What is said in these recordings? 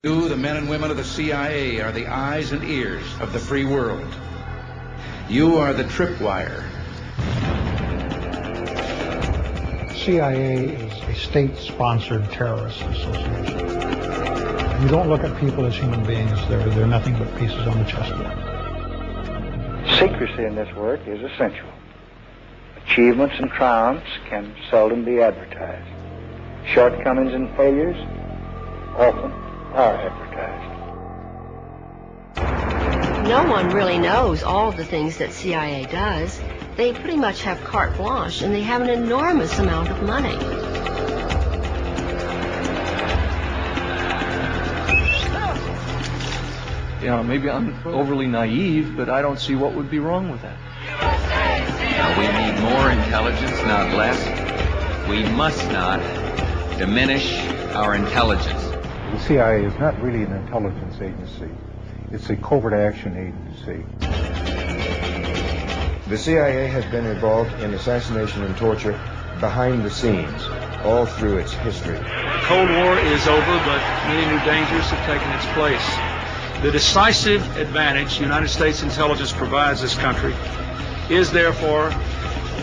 You, the men and women of the CIA, are the eyes and ears of the free world. You are the tripwire. CIA is a state-sponsored terrorist association. You don't look at people as human beings. They're nothing but pieces on the chessboard. Secrecy in this work is essential. Achievements and triumphs can seldom be advertised. Shortcomings and failures often are advertised. No one really knows all of the things that CIA does. They pretty much have carte blanche, and they have an enormous amount of money. Yeah, maybe I'm overly naive, but I don't see what would be wrong with that. Now, we need more intelligence, not less. We must not diminish our intelligence. The CIA is not really an intelligence agency. It's a covert action agency. The CIA has been involved in assassination and torture behind the scenes, all through its history. The Cold War is over, but many new dangers have taken its place. The decisive advantage United States intelligence provides this country is therefore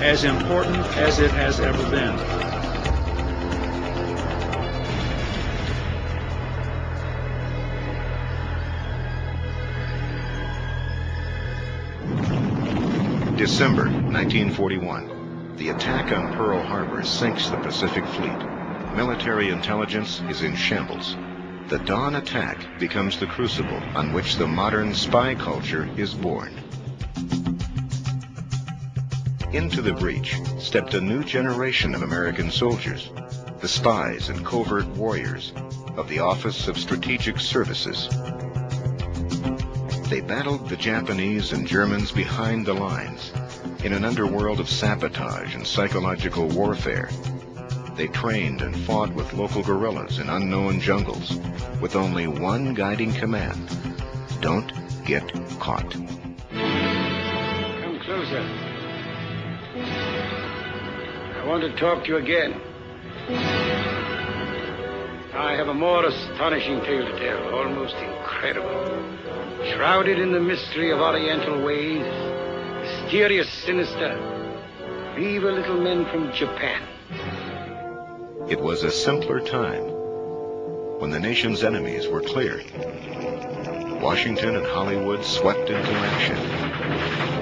as important as it has ever been. December 1941. The attack on Pearl Harbor sinks the Pacific Fleet. Military intelligence is in shambles. The dawn attack becomes the crucible on which the modern spy culture is born. Into the breach stepped a new generation of American soldiers, the spies and covert warriors of the Office of Strategic Services. They battled the Japanese and Germans behind the lines in an underworld of sabotage and psychological warfare. They trained and fought with local guerrillas in unknown jungles with only one guiding command: don't get caught. Come closer. I want to talk to you again. I have a more astonishing tale to tell, almost incredible. Shrouded in the mystery of Oriental ways, mysterious, sinister, evil little men from Japan. It was a simpler time when the nation's enemies were clear. Washington and Hollywood swept into action,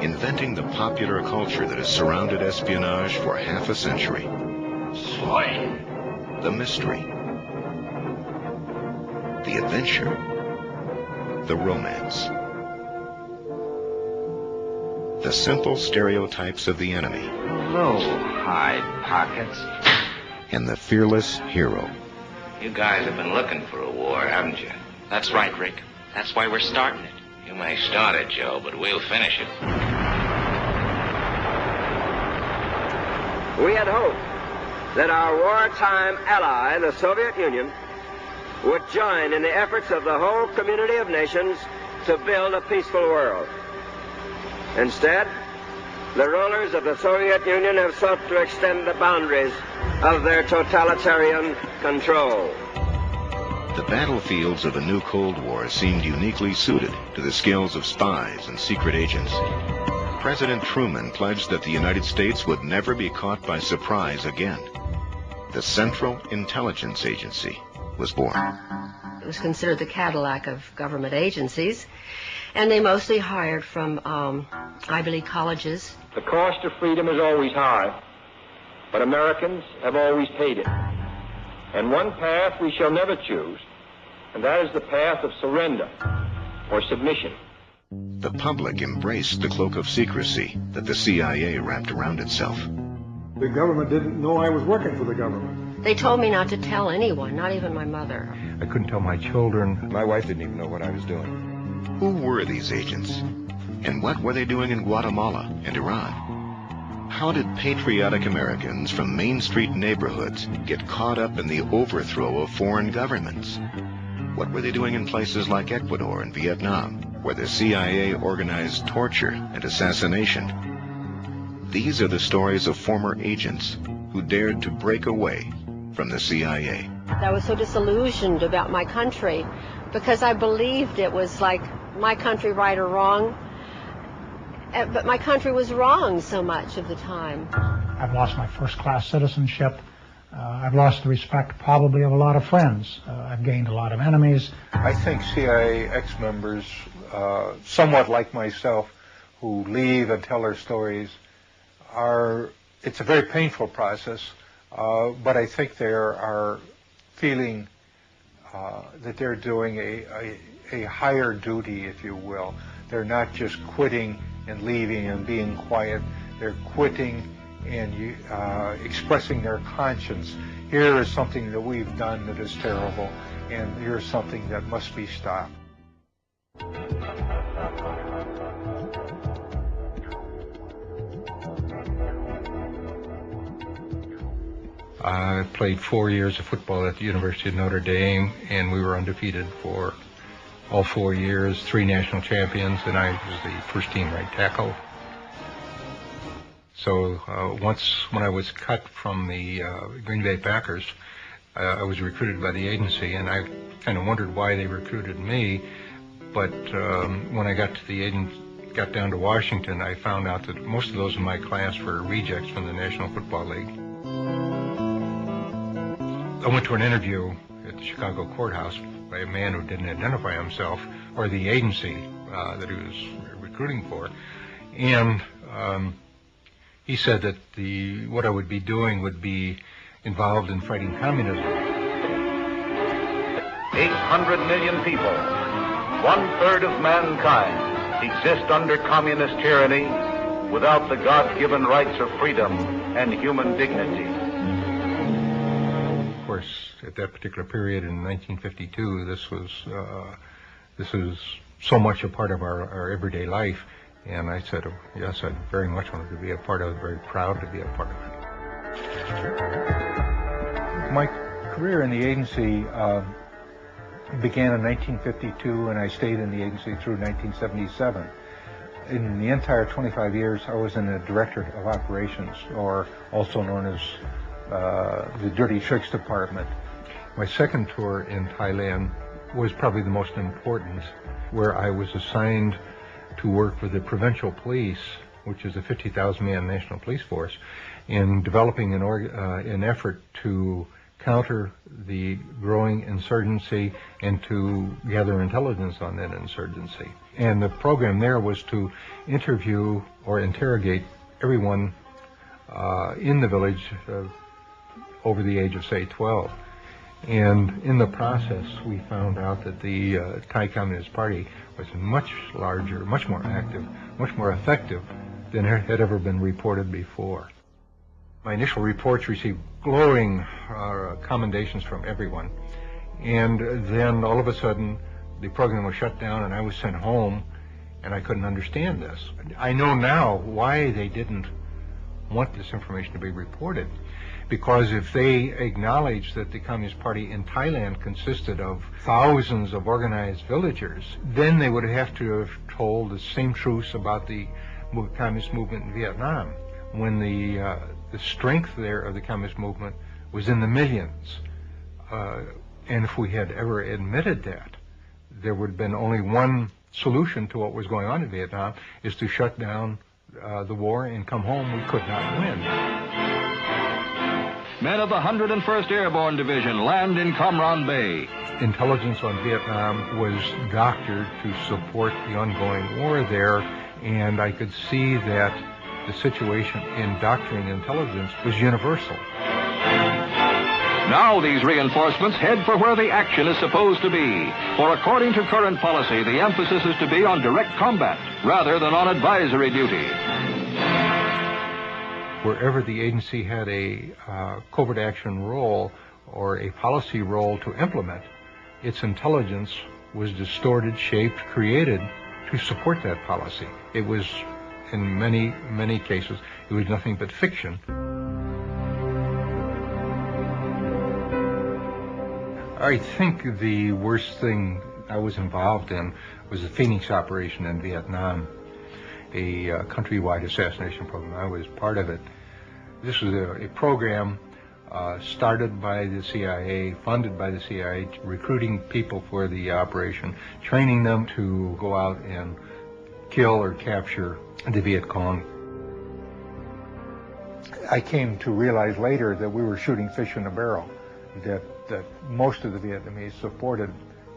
inventing the popular culture that has surrounded espionage for half a century. The mystery, the adventure, the romance. The simple stereotypes of the enemy. Hello, hide pockets. And the fearless hero. You guys have been looking for a war, haven't you? That's right, Rick. That's why we're starting it. You may start it, Joe, but we'll finish it. We had hoped that our wartime ally, the Soviet Union, would join in the efforts of the whole community of nations to build a peaceful world. Instead, the rulers of the Soviet Union have sought to extend the boundaries of their totalitarian control. The battlefields of the new Cold War seemed uniquely suited to the skills of spies and secret agents. President Truman pledged that the United States would never be caught by surprise again. The Central Intelligence Agency was born. It was considered the Cadillac of government agencies, and they mostly hired from Ivy League colleges. The cost of freedom is always high, but Americans have always paid it. And one path we shall never choose, and that is the path of surrender or submission. The public embraced the cloak of secrecy that the CIA wrapped around itself. The government didn't know I was working for the government. They told me not to tell anyone, not even my mother. I couldn't tell my children. My wife didn't even know what I was doing. Who were these agents? And what were they doing in Guatemala and Iran? How did patriotic Americans from Main Street neighborhoods get caught up in the overthrow of foreign governments? What were they doing in places like Ecuador and Vietnam, where the CIA organized torture and assassination? These are the stories of former agents who dared to break away from the CIA. I was so disillusioned about my country because I believed it was like my country right or wrong. But my country was wrong so much of the time. I've lost my first-class citizenship. I've lost the respect probably of a lot of friends. I've gained a lot of enemies. I think CIA ex-members, somewhat like myself, who leave and tell their stories, it's a very painful process, but I think they are feeling that they're doing a higher duty, if you will. They're not just quitting and leaving and being quiet. They're quitting and expressing their conscience. Here is something that we've done that is terrible, and here's something that must be stopped. I played 4 years of football at the University of Notre Dame, and we were undefeated for all 4 years, 3 national champions, and I was the first team right tackle. So once when I was cut from the Green Bay Packers, I was recruited by the agency, and I kind of wondered why they recruited me. But when I got down to Washington, I found out that most of those in my class were rejects from the National Football League. I went to an interview at the Chicago courthouse by a man who didn't identify himself or the agency that he was recruiting for, and he said that what I would be doing would be involved in fighting communism. 800 million people, 1/3 of mankind, exist under communist tyranny without the God-given rights of freedom and human dignity. Of course, at that particular period in 1952, this was so much a part of our everyday life. And I said, oh, yes, I very much wanted to be a part of it, very proud to be a part of it. My career in the agency began in 1952, and I stayed in the agency through 1977. In the entire 25 years, I was in the Directorate of Operations, or also known as the Dirty Tricks Department. My second tour in Thailand was probably the most important, where I was assigned to work with the provincial police, which is a 50,000-man national police force, in developing an effort to counter the growing insurgency and to gather intelligence on that insurgency. And the program there was to interview or interrogate everyone in the village over the age of, say, 12. And in the process, we found out that the Thai Communist Party was much larger, much more active, much more effective than had ever been reported before. My initial reports received glowing commendations from everyone. And then all of a sudden, the program was shut down and I was sent home, and I couldn't understand this. I know now why they didn't want this information to be reported. Because if they acknowledged that the Communist Party in Thailand consisted of thousands of organized villagers, then they would have to have told the same truths about the communist movement in Vietnam, when the strength there of the communist movement was in the millions. And if we had ever admitted that, there would have been only one solution to what was going on in Vietnam, is to shut down the war and come home. We could not win. Men of the 101st Airborne Division land in Cam Ranh Bay. Intelligence on Vietnam was doctored to support the ongoing war there, and I could see that the situation in doctoring intelligence was universal. Now these reinforcements head for where the action is supposed to be. For according to current policy, the emphasis is to be on direct combat rather than on advisory duty. Wherever the agency had a covert action role or a policy role to implement, its intelligence was distorted, shaped, created to support that policy. It was, in many, many cases, it was nothing but fiction. I think the worst thing I was involved in was the Phoenix operation in Vietnam, a countrywide assassination program. I was part of it. This was a program started by the CIA, funded by the CIA, recruiting people for the operation, training them to go out and kill or capture the Viet Cong. I came to realize later that we were shooting fish in a barrel, that most of the Vietnamese supported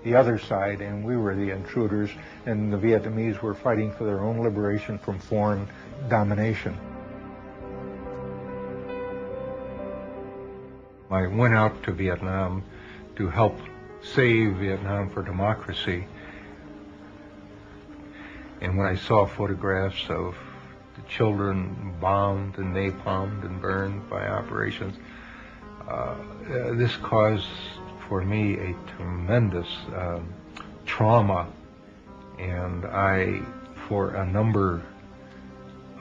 the other side and we were the intruders, and the Vietnamese were fighting for their own liberation from foreign domination. I went out to Vietnam to help save Vietnam for democracy. And when I saw photographs of the children bombed and napalmed and burned by operations, this caused for me a tremendous trauma. And I, for a number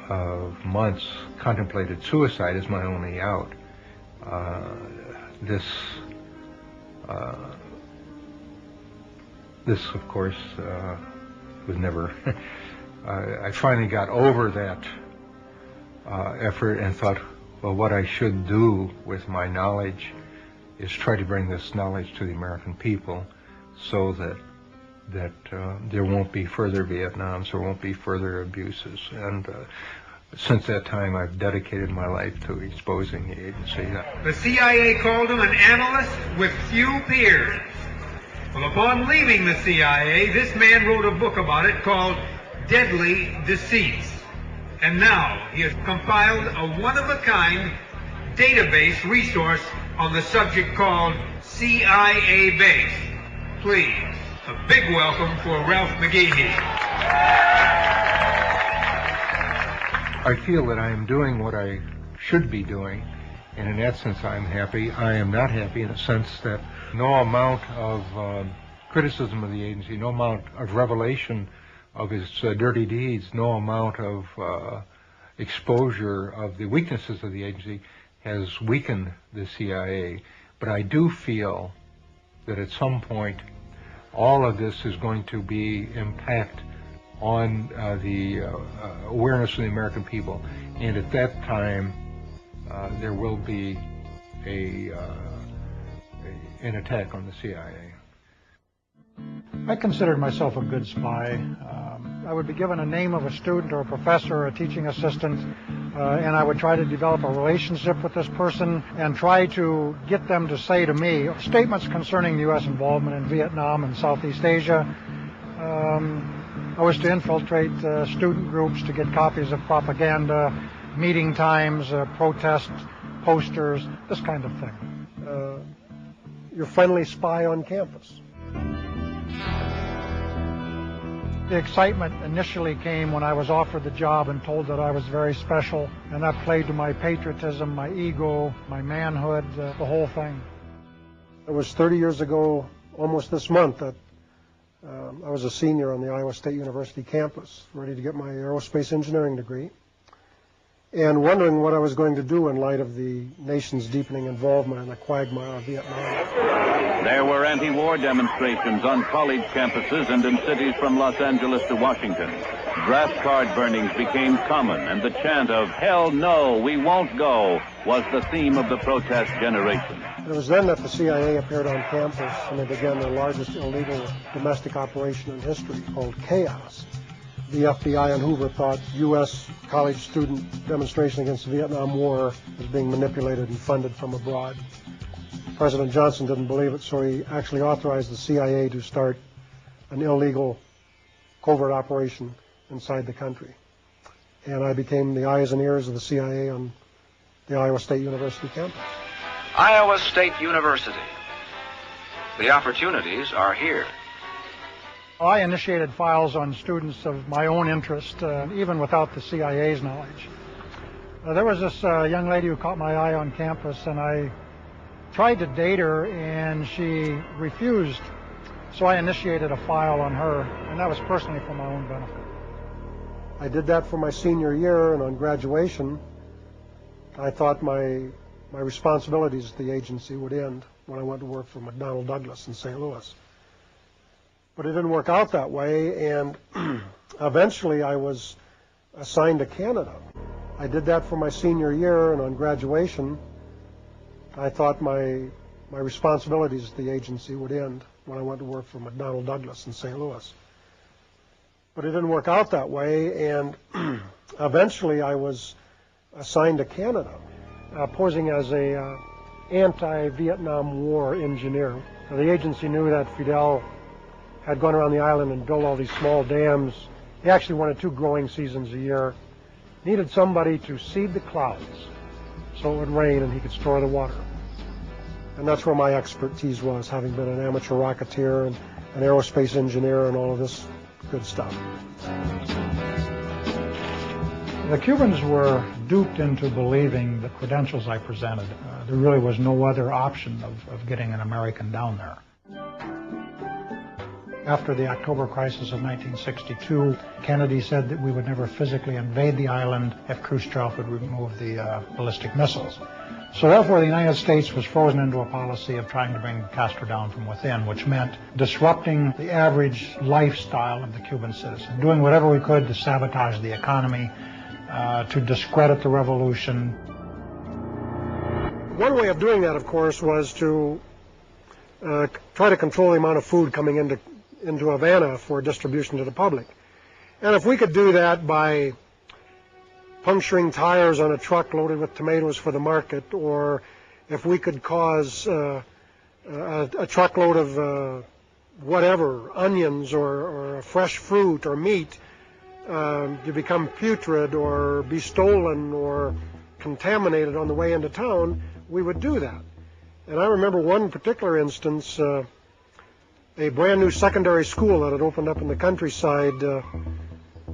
of months, contemplated suicide as my only out. This, of course, was never. I finally got over that effort and thought, well, what I should do with my knowledge is try to bring this knowledge to the American people, so that there won't be further Vietnams, there won't be further abuses. And since that time, I've dedicated my life to exposing the agency. The CIA called him an analyst with few peers. Well, upon leaving the CIA, this man wrote a book about it called Deadly Deceits. And now he has compiled a one-of-a-kind database resource on the subject called CIA Base. Please, a big welcome for Ralph McGehee. I feel that I am doing what I should be doing, and in that sense I'm happy. I am not happy in the sense that no amount of criticism of the agency, no amount of revelation of its dirty deeds, no amount of exposure of the weaknesses of the agency has weakened the CIA. But I do feel that at some point all of this is going to be impact on the awareness of the American people, and at that time there will be an attack on the CIA. I considered myself a good spy. I would be given a name of a student or a professor or a teaching assistant, and I would try to develop a relationship with this person and try to get them to say to me statements concerning the U.S. involvement in Vietnam and Southeast Asia. I was to infiltrate student groups to get copies of propaganda, meeting times, protest posters, this kind of thing. You're finally spy on campus. The excitement initially came when I was offered the job and told that I was very special, and that played to my patriotism, my ego, my manhood, the whole thing. It was 30 years ago, almost this month, that I was a senior on the Iowa State University campus, ready to get my aerospace engineering degree, and wondering what I was going to do in light of the nation's deepening involvement in the quagmire of Vietnam. There were anti-war demonstrations on college campuses and in cities from Los Angeles to Washington. Draft card burnings became common, and the chant of "Hell no, we won't go" was the theme of the protest generation. It was then that the CIA appeared on campus, and they began their largest illegal domestic operation in history, called Chaos. The FBI and Hoover thought U.S. college student demonstration against the Vietnam War was being manipulated and funded from abroad. President Johnson didn't believe it, so he actually authorized the CIA to start an illegal covert operation inside the country. And I became the eyes and ears of the CIA on the Iowa State University campus. Iowa State University. The opportunities are here. I initiated files on students of my own interest, even without the CIA's knowledge. There was this young lady who caught my eye on campus, and I tried to date her, and she refused. So I initiated a file on her, and that was personally for my own benefit. I did that for my senior year, and on graduation, I thought my responsibilities at the agency would end when I went to work for McDonnell Douglas in St. Louis. But it didn't work out that way, and eventually I was assigned to Canada. I did that for my senior year, and on graduation, I thought my responsibilities at the agency would end when I went to work for McDonnell Douglas in St. Louis. But it didn't work out that way, and eventually I was assigned to Canada, posing as a anti-Vietnam War engineer. Now, the agency knew that Fidel had gone around the island and built all these small dams. He actually wanted 2 growing seasons a year. Needed somebody to seed the clouds so it would rain and he could store the water. And that's where my expertise was, having been an amateur rocketeer and an aerospace engineer and all of this good stuff. The Cubans were duped into believing the credentials I presented. There really was no other option of getting an American down there. After the October crisis of 1962, Kennedy said that we would never physically invade the island if Khrushchev would remove the ballistic missiles. So therefore, the United States was frozen into a policy of trying to bring Castro down from within, which meant disrupting the average lifestyle of the Cuban citizen, doing whatever we could to sabotage the economy, to discredit the revolution. One way of doing that, of course, was to try to control the amount of food coming into Havana for distribution to the public. And if we could do that by puncturing tires on a truck loaded with tomatoes for the market, or if we could cause a truckload of whatever, onions or fresh fruit or meat to become putrid or be stolen or contaminated on the way into town, we would do that. And I remember one particular instance, a brand new secondary school that had opened up in the countryside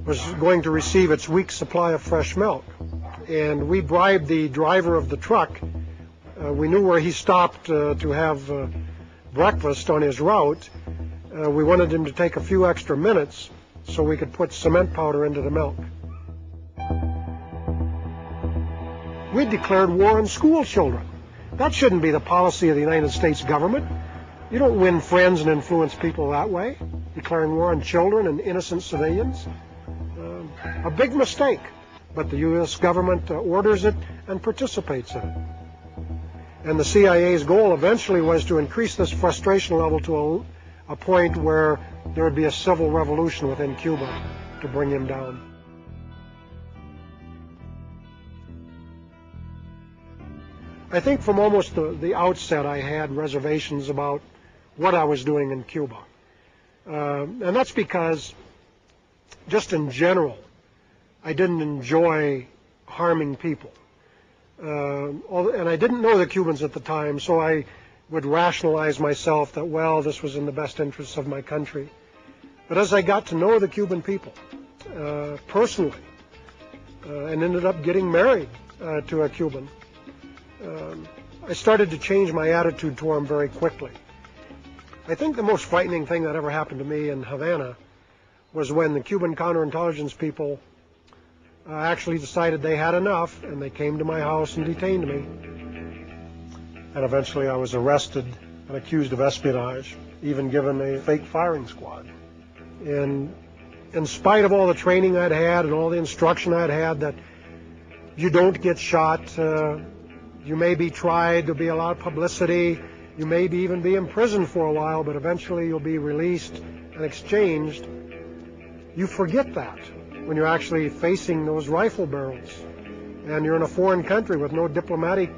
was going to receive its week's supply of fresh milk. And we bribed the driver of the truck. We knew where he stopped to have breakfast on his route. We wanted him to take a few extra minutes so we could put cement powder into the milk. We declared war on school children. That shouldn't be the policy of the United States government. You don't win friends and influence people that way, declaring war on children and innocent civilians. A big mistake, but the U.S. government orders it and participates in it. And the CIA's goal eventually was to increase this frustration level to a point where there would be a civil revolution within Cuba to bring him down. I think from almost the outset I had reservations about what I was doing in Cuba. And that's because, just in general, I didn't enjoy harming people. And I didn't know the Cubans at the time, so I would rationalize myself that, well, this was in the best interests of my country. But as I got to know the Cuban people personally and ended up getting married to a Cuban, I started to change my attitude toward them very quickly. I think the most frightening thing that ever happened to me in Havana was when the Cuban counterintelligence people actually decided they had enough, and they came to my house and detained me. And eventually I was arrested and accused of espionage, even given a fake firing squad. And in spite of all the training I'd had and all the instruction I'd had that you don't get shot, you may be tried, there'll be a lot of publicity, you may even be imprisoned for a while, but eventually you'll be released and exchanged. You forget that when you're actually facing those rifle barrels and you're in a foreign country with no diplomatic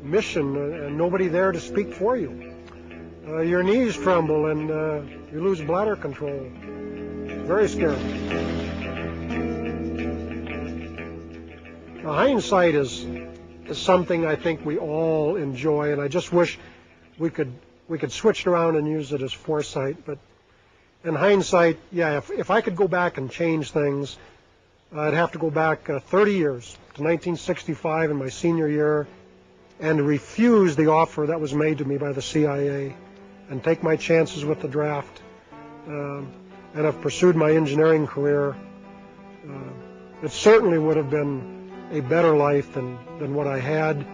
mission and nobody there to speak for you. Your knees tremble and you lose bladder control. Very scary. Now, hindsight is something I think we all enjoy, and I just wish we could switch it around and use it as foresight. But in hindsight, yeah, if I could go back and change things, I'd have to go back 30 years to 1965 in my senior year and refuse the offer that was made to me by the CIA and take my chances with the draft and have pursued my engineering career. It certainly would have been a better life than what I had.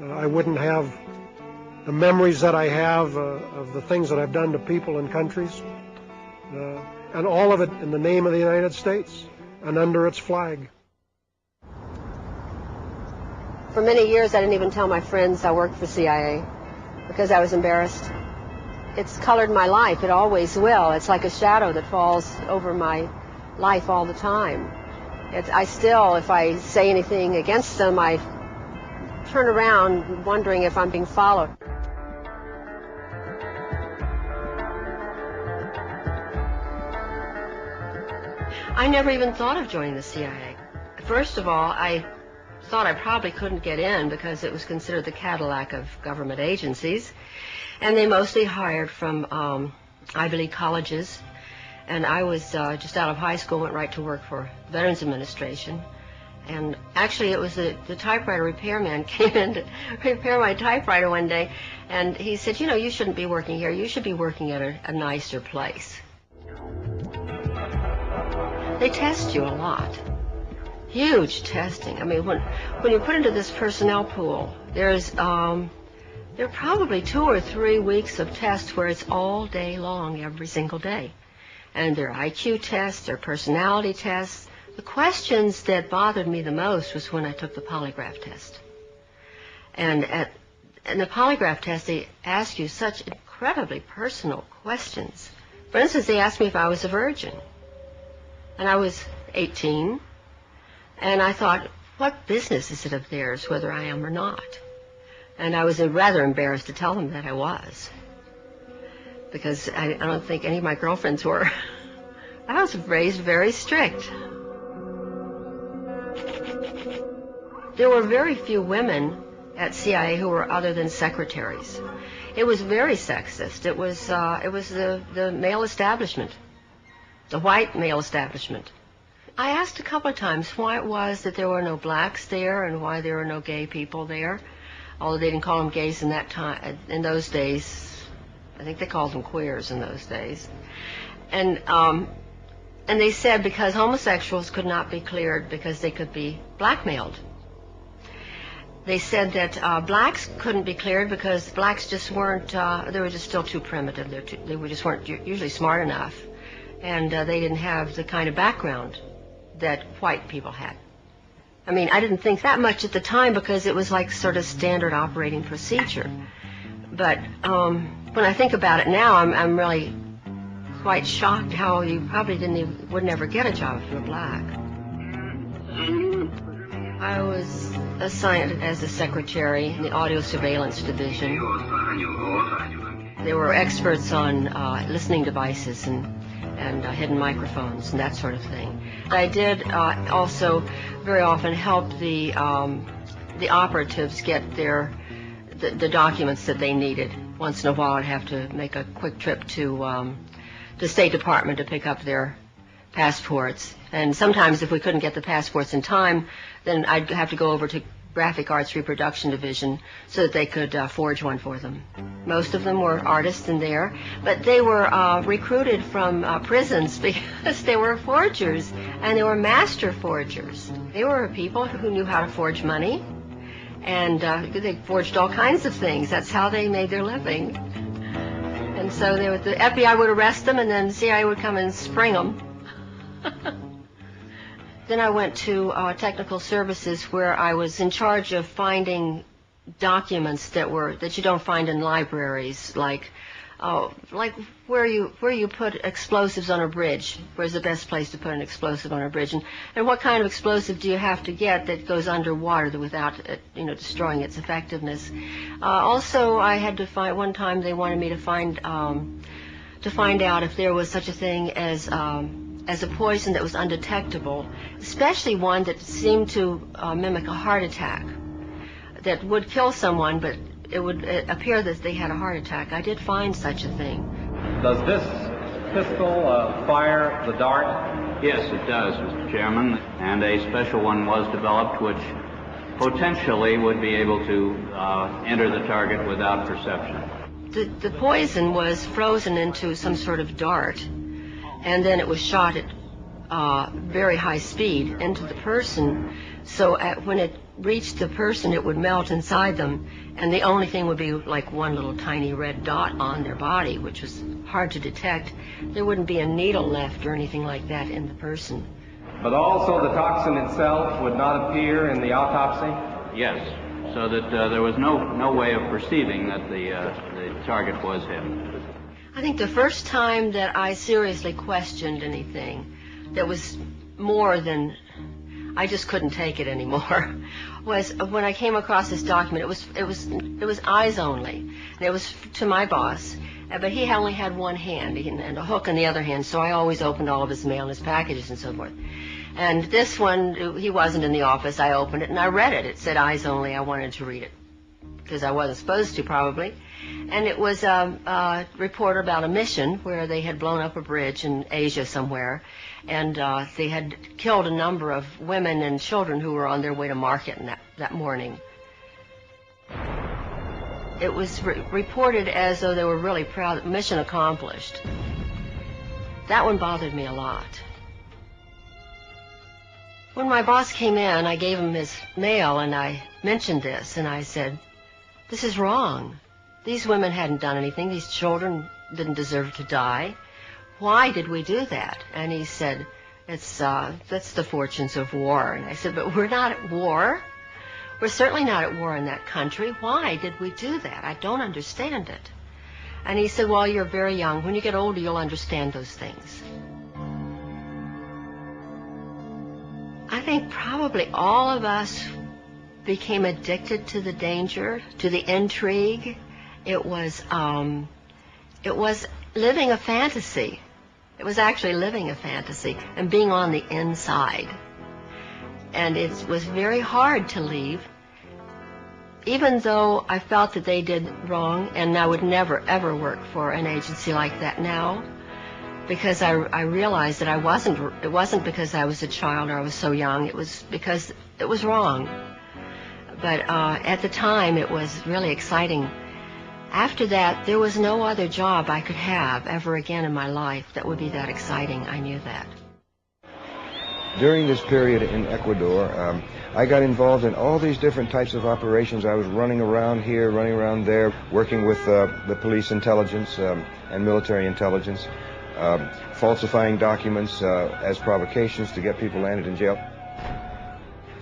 I wouldn't have the memories that I have of the things that I've done to people and countries, and all of it in the name of the United States and under its flag. For many years, I didn't even tell my friends I worked for CIA because I was embarrassed. It's colored my life. It always will. It's like a shadow that falls over my life all the time. I still, if I say anything against them, I turn around wondering if I'm being followed. I never even thought of joining the CIA. First of all, I thought I probably couldn't get in because it was considered the Cadillac of government agencies, and they mostly hired from Ivy League colleges, and I was just out of high school, went right to work for Veterans Administration, and actually it was the typewriter repairman came in to repair my typewriter one day, and he said, you know, you shouldn't be working here, you should be working at a nicer place. They test you a lot. Huge testing. I mean, when you're put into this personnel pool, there are probably 2 or 3 weeks of tests where it's all day long, every single day. And there are IQ tests, there are personality tests. The questions that bothered me the most was when I took the polygraph test. And in the polygraph test, they ask you such incredibly personal questions. For instance, they asked me if I was a virgin. And I was 18. And I thought, what business is it of theirs whether I am or not? And I was rather embarrassed to tell them that I was, because I don't think any of my girlfriends were. I was raised very strict. There were very few women at CIA who were other than secretaries. It was very sexist. It was the male establishment, the white male establishment. I asked a couple of times why it was that there were no blacks there and why there were no gay people there, although they didn't call them gays in that time. In those days, I think they called them queers in those days. And they said because homosexuals could not be cleared because they could be blackmailed. They said that blacks couldn't be cleared because blacks just weren't, they were just still too primitive. They just weren't usually smart enough. And they didn't have the kind of background that white people had. I mean, I didn't think that much at the time because it was like sort of standard operating procedure. But when I think about it now, I'm really quite shocked how you probably would never get a job if you were black. I was assigned as a secretary in the audio surveillance division. They were experts on listening devices and hidden microphones and that sort of thing. I did also very often help the operatives get the documents that they needed. Once in a while, I'd have to make a quick trip to the State Department to pick up their passports. And sometimes, if we couldn't get the passports in time, then I'd have to go over to Graphic Arts Reproduction Division so that they could forge one for them. Most of them were artists in there, but they were recruited from prisons because they were forgers, and they were master forgers. They were people who knew how to forge money, and they forged all kinds of things. That's how they made their living. And so the FBI would arrest them, and then the CIA would come and spring them. Then I went to technical services, where I was in charge of finding documents that you don't find in libraries, like where you put explosives on a bridge. Where's the best place to put an explosive on a bridge, and what kind of explosive do you have to get that goes underwater without destroying its effectiveness. Also, I had to find, one time they wanted me to find out if there was such a thing as a poison that was undetectable, especially one that seemed to mimic a heart attack, that would kill someone, but it would appear that they had a heart attack. I did find such a thing. Does this pistol fire the dart? Yes, it does, Mr. Chairman, and a special one was developed which potentially would be able to enter the target without perception. The poison was frozen into some sort of dart, and then it was shot at very high speed into the person, so when it reached the person, it would melt inside them, and the only thing would be like one little tiny red dot on their body, which was hard to detect. There wouldn't be a needle left or anything like that in the person. But also the toxin itself would not appear in the autopsy? Yes, so that there was no way of perceiving that the target was him. I think the first time that I seriously questioned anything that was more than I just couldn't take it anymore was when I came across this document. It was eyes only, and it was to my boss, but he only had one hand and a hook in the other hand, so I always opened all of his mail and his packages and so forth. And this one, he wasn't in the office. I opened it and I read it. It said eyes only. I wanted to read it because I wasn't supposed to, probably. And it was a report about a mission where they had blown up a bridge in Asia somewhere, and they had killed a number of women and children who were on their way to market that morning. It was reported as though they were really proud, mission accomplished. That one bothered me a lot. When my boss came in, I gave him his mail and I mentioned this, and I said, "This is wrong. These women hadn't done anything. These children didn't deserve to die. Why did we do that?" And he said, that's the fortunes of war. And I said, "But we're not at war. We're certainly not at war in that country. Why did we do that? I don't understand it." And he said, "Well, you're very young. When you get older, you'll understand those things." I think probably all of us became addicted to the danger, to the intrigue. It was living a fantasy. It was actually living a fantasy and being on the inside. And it was very hard to leave, even though I felt that they did wrong, and I would never, ever work for an agency like that now, because I realized that it wasn't because I was a child or I was so young. It was because it was wrong. But at the time, it was really exciting. After that, there was no other job I could have ever again in my life that would be that exciting. I knew that. During this period in Ecuador, I got involved in all these different types of operations. I was running around here, running around there, working with the police intelligence and military intelligence, falsifying documents as provocations to get people landed in jail.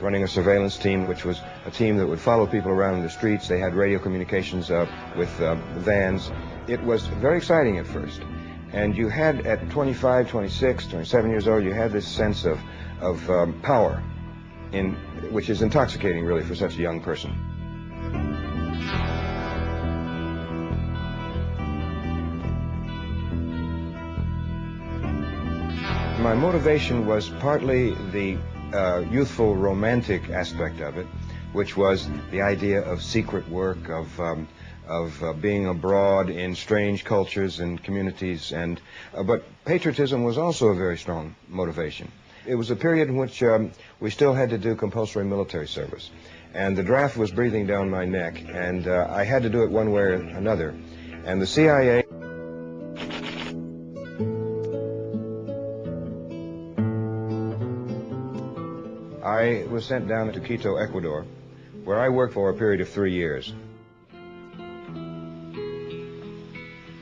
Running a surveillance team, which was a team that would follow people around in the streets. They had radio communications with vans. It was very exciting at first. And you had, at 25, 26, 27 years old, you had this sense of power, which is intoxicating, really, for such a young person. My motivation was partly the youthful romantic aspect of it, which was the idea of secret work, of being abroad in strange cultures and communities, but patriotism was also a very strong motivation. It was a period in which we still had to do compulsory military service, and the draft was breathing down my neck, and I had to do it one way or another. And the CIA I was sent down to Quito, Ecuador, where I worked for a period of 3 years.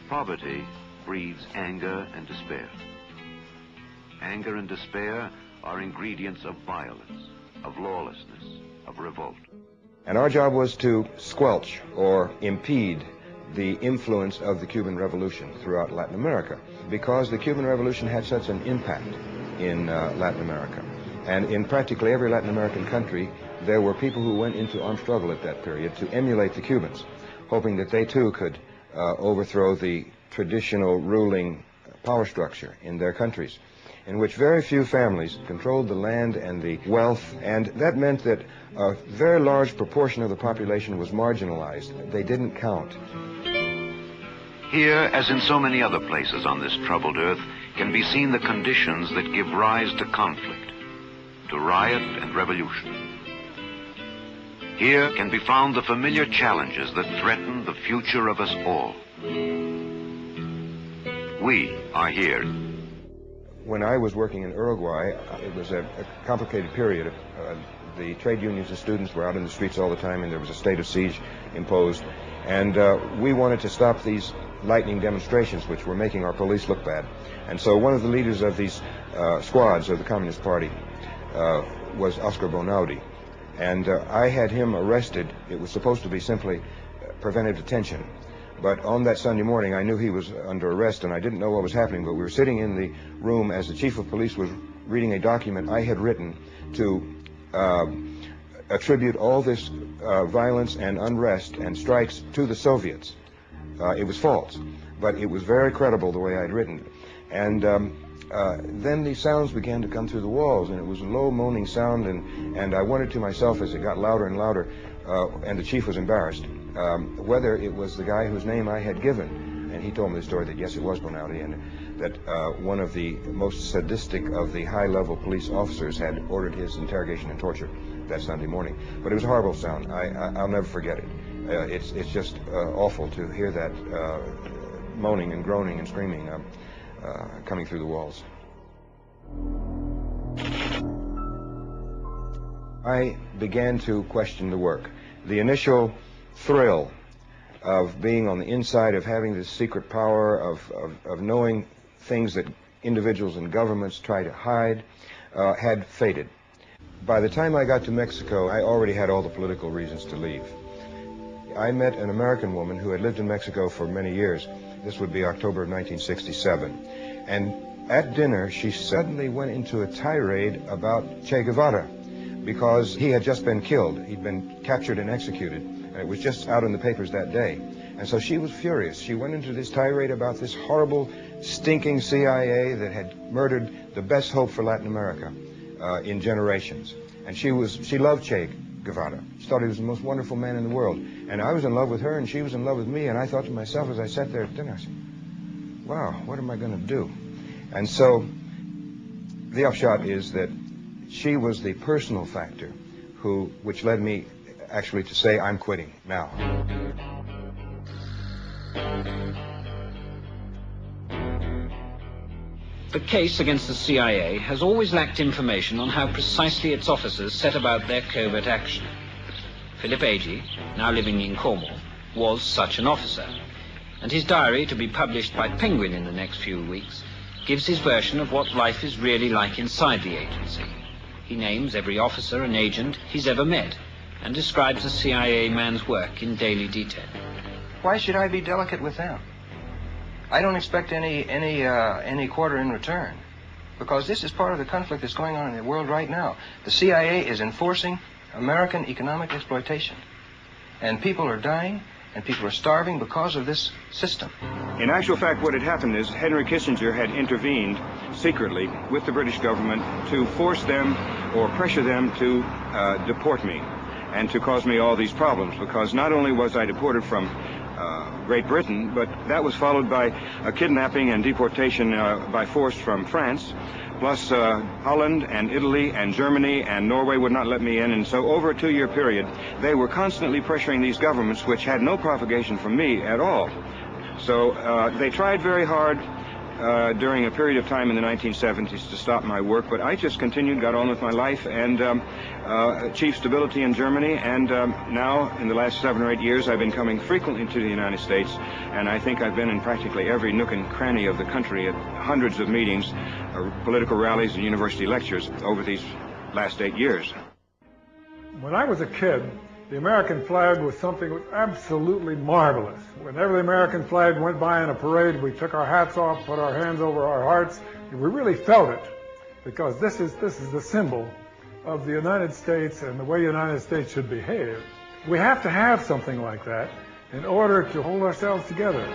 Poverty breeds anger and despair. Anger and despair are ingredients of violence, of lawlessness, of revolt. And our job was to squelch or impede the influence of the Cuban Revolution throughout Latin America, because the Cuban Revolution had such an impact in Latin America. And in practically every Latin American country, there were people who went into armed struggle at that period to emulate the Cubans, hoping that they too could overthrow the traditional ruling power structure in their countries, in which very few families controlled the land and the wealth, and that meant that a very large proportion of the population was marginalized. They didn't count. Here, as in so many other places on this troubled earth, can be seen the conditions that give rise to conflict, to riot and revolution. Here can be found the familiar challenges that threaten the future of us all. We are here. When I was working in Uruguay, it was a complicated period. The trade unions and students were out in the streets all the time, and there was a state of siege imposed. And we wanted to stop these lightning demonstrations, which were making our police look bad. And so one of the leaders of these squads of the Communist Party was Oscar Bonaudi. And I had him arrested. It was supposed to be simply preventive detention. But on that Sunday morning, I knew he was under arrest, and I didn't know what was happening. But we were sitting in the room as the chief of police was reading a document I had written to attribute all this violence and unrest and strikes to the Soviets. It was false, but it was very credible the way I'd written it. And then the sounds began to come through the walls, and it was a low moaning sound, and I wondered to myself as it got louder and louder, and the chief was embarrassed, whether it was the guy whose name I had given. And he told me the story that yes, it was Bonaldi, and that one of the most sadistic of the high-level police officers had ordered his interrogation and torture that Sunday morning. But it was a horrible sound. I'll never forget it. It's just awful to hear that moaning and groaning and screaming coming through the walls. I began to question the work. The initial thrill of being on the inside, of having this secret power, of knowing things that individuals and governments try to hide, had faded. By the time I got to Mexico, I already had all the political reasons to leave. I met an American woman who had lived in Mexico for many years. This would be October of 1967. And at dinner, she suddenly went into a tirade about Che Guevara because he had just been killed. He'd been captured and executed, and it was just out in the papers that day. And so she was furious. She went into this tirade about this horrible, stinking CIA that had murdered the best hope for Latin America in generations. And she loved Che Guevara. She thought he was the most wonderful man in the world. And I was in love with her, and she was in love with me, and I thought to myself as I sat there at dinner, I said, wow, what am I going to do? And so the upshot is that she was the personal factor which led me actually to say, I'm quitting now. The case against the CIA has always lacked information on how precisely its officers set about their covert action. Philip Agee, now living in Cornwall, was such an officer, and his diary, to be published by Penguin in the next few weeks, gives his version of what life is really like inside the agency. He names every officer and agent he's ever met, and describes the CIA man's work in daily detail. Why should I be delicate with them? I don't expect any quarter in return, because this is part of the conflict that's going on in the world right now. The CIA is enforcing American economic exploitation, and people are dying, and people are starving because of this system. In actual fact, what had happened is Henry Kissinger had intervened secretly with the British government to force them or pressure them to deport me and to cause me all these problems, because not only was I deported from Great Britain, but that was followed by a kidnapping and deportation by force from France, plus Holland and Italy and Germany and Norway would not let me in. And so over a 2-year period, they were constantly pressuring these governments, which had no propagation from me at all. So they tried very hard during a period of time in the 1970s to stop my work, but I just continued, got on with my life, and achieved stability in Germany. And now, in the last 7 or 8 years, I've been coming frequently to the United States, and I think I've been in practically every nook and cranny of the country at hundreds of meetings, political rallies, and university lectures over these last 8 years. When I was a kid, the American flag was something that was absolutely marvelous. Whenever the American flag went by in a parade, we took our hats off, put our hands over our hearts, and we really felt it, because this is the symbol of the United States and the way the United States should behave. We have to have something like that in order to hold ourselves together.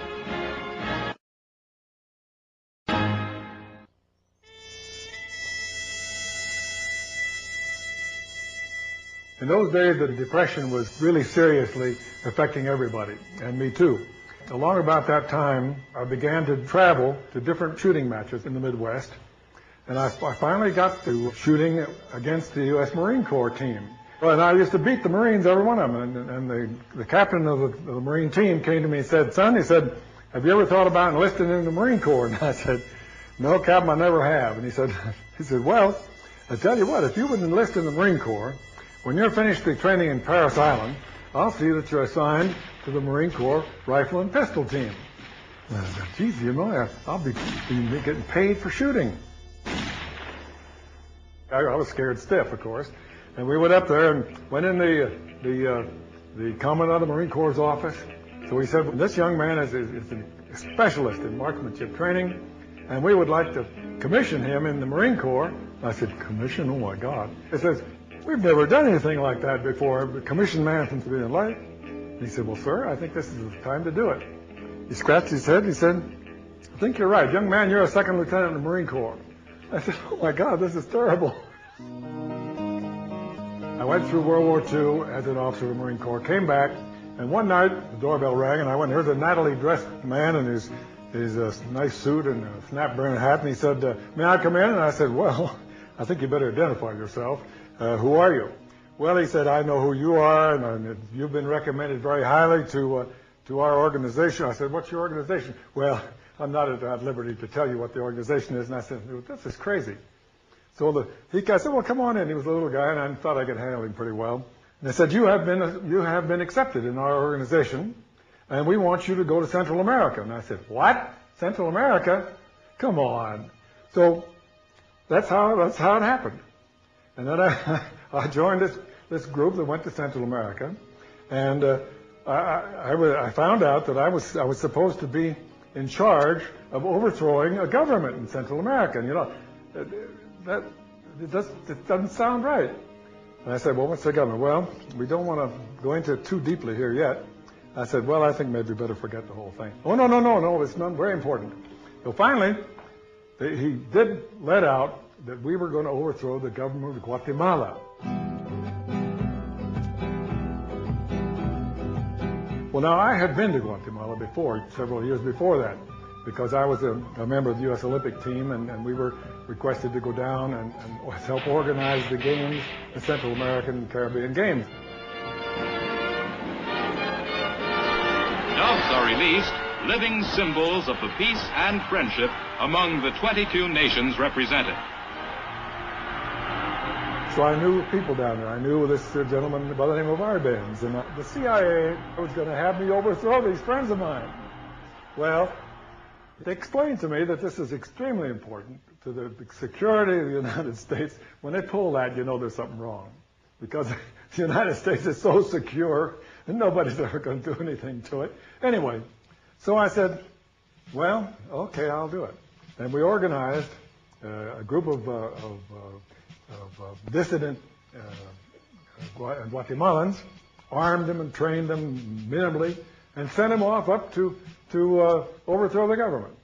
In those days, the Depression was really seriously affecting everybody, and me too. Along about that time, I began to travel to different shooting matches in the Midwest, and I finally got to shooting against the U.S. Marine Corps team. And I used to beat the Marines, every one of them, and the captain of the Marine team came to me and said, "Son," he said, "have you ever thought about enlisting in the Marine Corps?" And I said, "No, Captain, I never have." And he said, "Well, I tell you what, if you would enlist in the Marine Corps, when you're finished the training in Paris Island, I'll see that you're assigned to the Marine Corps rifle and pistol team." And I said, "Geez, you know, I'll be getting paid for shooting." I was scared stiff, of course. And we went up there and went in the Commandant of the Marine Corps' office. So he said, well, this young man is a specialist in marksmanship training, and we would like to commission him in the Marine Corps. I said, commission? Oh, my God. He says, we've never done anything like that before. Commission man from civilian life. And he said, well, sir, I think this is the time to do it. He scratched his head. He said, I think you're right. Young man, you're a second lieutenant in the Marine Corps. I said, oh, my God, this is terrible. I went through World War II as an officer of the Marine Corps, came back, and one night the doorbell rang, and I went, here's a nattily dressed man in his nice suit and a snap-brim hat, and he said, may I come in? And I said, well, I think you better identify yourself. Who are you? Well, he said, I know who you are, and you've been recommended very highly to our organization. I said, what's your organization? Well, I'm not at liberty to tell you what the organization is. And I said, this is crazy. So he said, well, come on in. He was a little guy, and I thought I could handle him pretty well. And they said, you have been accepted in our organization, and we want you to go to Central America. And I said, what? Central America? Come on. So that's how it happened. And then I joined this group that went to Central America, and I found out that I was supposed to be in charge of overthrowing a government in Central America. And, you know, it doesn't sound right. And I said, well, what's the government? Well, we don't want to go into it too deeply here yet. I said, well, I think maybe we better forget the whole thing. Oh, no, it's not very important. So finally, he did let out that we were going to overthrow the government of Guatemala. Well, now, I had been to Guatemala before, several years before that, because I was a member of the U.S. Olympic team, and we were requested to go down and help organize the games, the Central American and Caribbean Games. Doves are released, living symbols of the peace and friendship among the 22 nations represented. So I knew people down there. I knew this gentleman by the name of Arbenz, and the CIA was going to have me overthrow these friends of mine. Well, they explained to me that this is extremely important to the security of the United States. When they pull that, you know there's something wrong, because the United States is so secure, and nobody's ever going to do anything to it. Anyway, so I said, well, okay, I'll do it. And we organized a group of dissident Guatemalans, armed them and trained them minimally, and sent them off up to overthrow the government.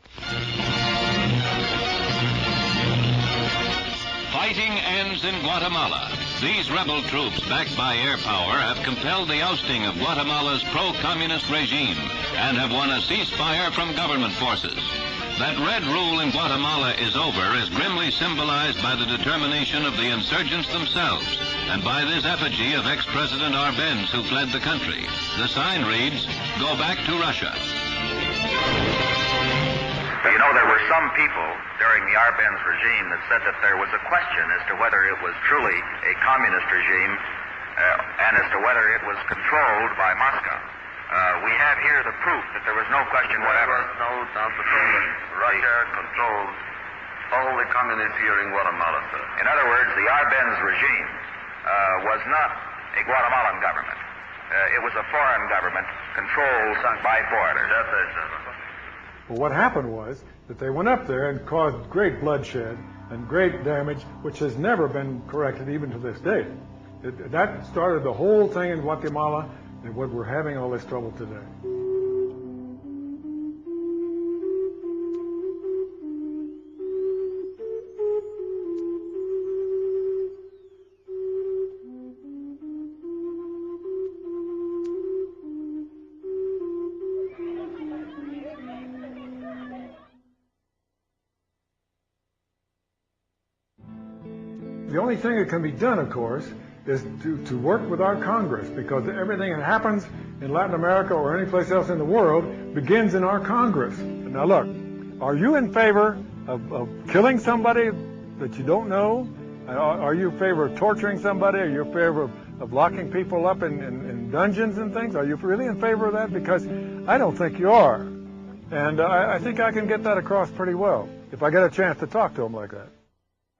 Fighting ends in Guatemala. These rebel troops, backed by air power, have compelled the ousting of Guatemala's pro-communist regime and have won a ceasefire from government forces. That red rule in Guatemala is over is grimly symbolized by the determination of the insurgents themselves and by this effigy of ex-President Arbenz, who fled the country. The sign reads, "Go back to Russia." You know, there were some people during the Arbenz regime that said that there was a question as to whether it was truly a communist regime and as to whether it was controlled by Moscow. We have here the proof that there was no question whatever. There was no doubt at all. Russia controlled all the communists here in Guatemala, sir. In other words, the Arbenz regime was not a Guatemalan government. It was a foreign government controlled by foreigners. That's it, sir. Well, what happened was that they went up there and caused great bloodshed and great damage, which has never been corrected even to this day. That started the whole thing in Guatemala, and what we're having all this trouble today. The only thing that can be done, of course, is to work with our Congress, because everything that happens in Latin America or any place else in the world begins in our Congress. Now look, are you in favor of killing somebody that you don't know? Are you in favor of torturing somebody? Are you in favor of locking people up in dungeons and things? Are you really in favor of that? Because I don't think you are. And I think I can get that across pretty well if I get a chance to talk to them like that.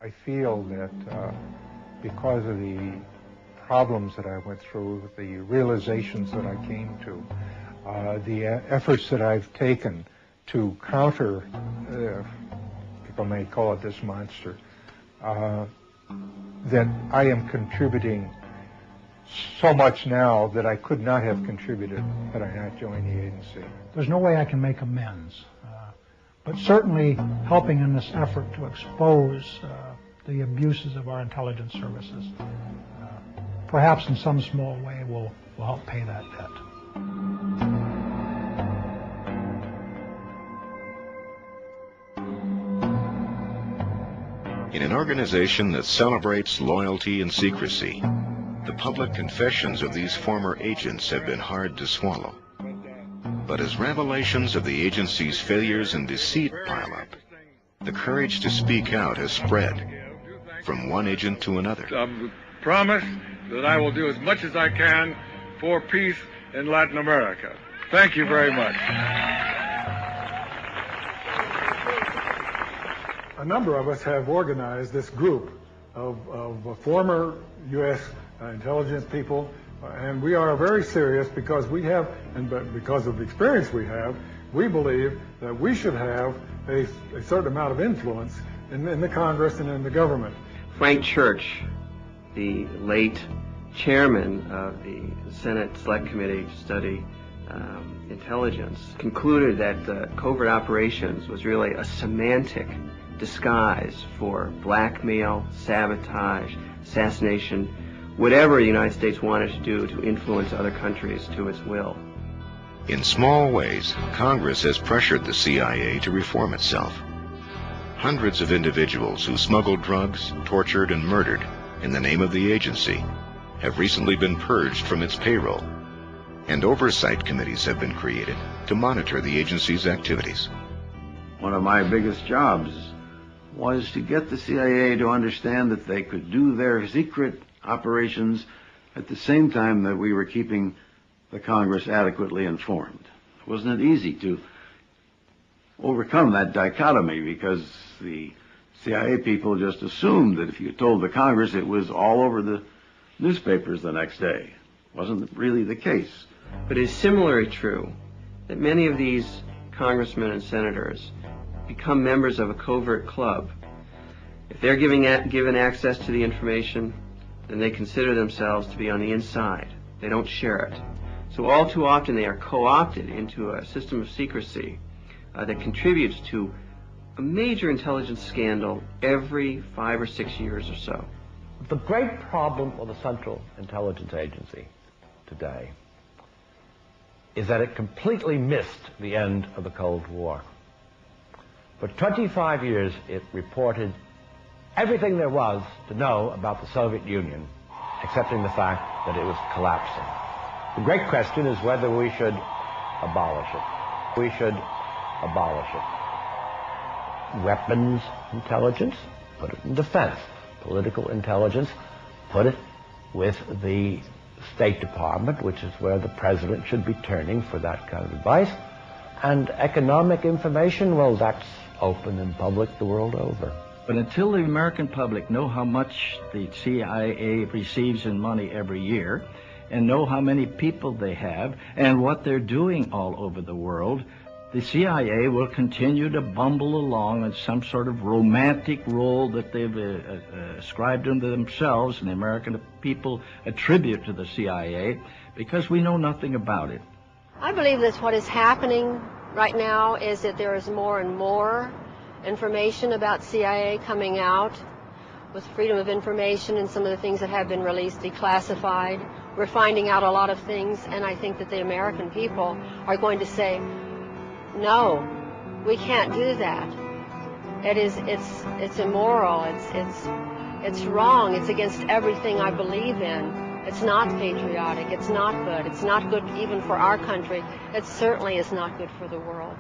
I feel that because of the problems that I went through, the realizations that I came to, the efforts that I've taken to counter, people may call it this monster, that I am contributing so much now that I could not have contributed had I not joined the agency. There's no way I can make amends, but certainly helping in this effort to expose the abuses of our intelligence services, perhaps in some small way will help pay that debt. In an organization that celebrates loyalty and secrecy, the public confessions of these former agents have been hard to swallow. But as revelations of the agency's failures and deceit pile up, the courage to speak out has spread from one agent to another. I promise that I will do as much as I can for peace in Latin America. Thank you very much. A number of us have organized this group of former U.S. Intelligence people, and we are very serious because we have, and because of the experience we have, we believe that we should have a certain amount of influence in the Congress and in the government. Frank Church, the late chairman of the Senate Select Committee to study intelligence, concluded that covert operations was really a semantic disguise for blackmail, sabotage, assassination, whatever the United States wanted to do to influence other countries to its will. In small ways, Congress has pressured the CIA to reform itself. Hundreds of individuals who smuggled drugs, tortured, and murdered in the name of the agency have recently been purged from its payroll, and oversight committees have been created to monitor the agency's activities. One of my biggest jobs was to get the CIA to understand that they could do their secret operations at the same time that we were keeping the Congress adequately informed. Wasn't it easy to overcome that dichotomy, because the CIA people just assumed that if you told the Congress, it was all over the newspapers the next day. Wasn't really the case. But it is similarly true that many of these congressmen and senators become members of a covert club. If they're given access to the information, then they consider themselves to be on the inside. They don't share it. So all too often they are co-opted into a system of secrecy that contributes to a major intelligence scandal every 5 or 6 years or so. The great problem of the Central Intelligence Agency today is that it completely missed the end of the Cold War. For 25 years, it reported everything there was to know about the Soviet Union, accepting the fact that it was collapsing. The great question is whether we should abolish it. We should abolish it. Weapons intelligence, put it in defense. Political intelligence, put it with the State Department, which is where the president should be turning for that kind of advice. And economic information, well, that's open and public the world over. But until the American public know how much the CIA receives in money every year, and know how many people they have, and what they're doing all over the world, the CIA will continue to bumble along in some sort of romantic role that they've ascribed unto themselves, and the American people attribute to the CIA, because we know nothing about it. I believe that what is happening right now is that there is more and more information about CIA coming out with freedom of information, and some of the things that have been released declassified. We're finding out a lot of things, and I think that the American people are going to say, no, we can't do that. It's immoral. It's wrong. It's against everything I believe in. It's not patriotic. It's not good. It's not good even for our country. It certainly is not good for the world.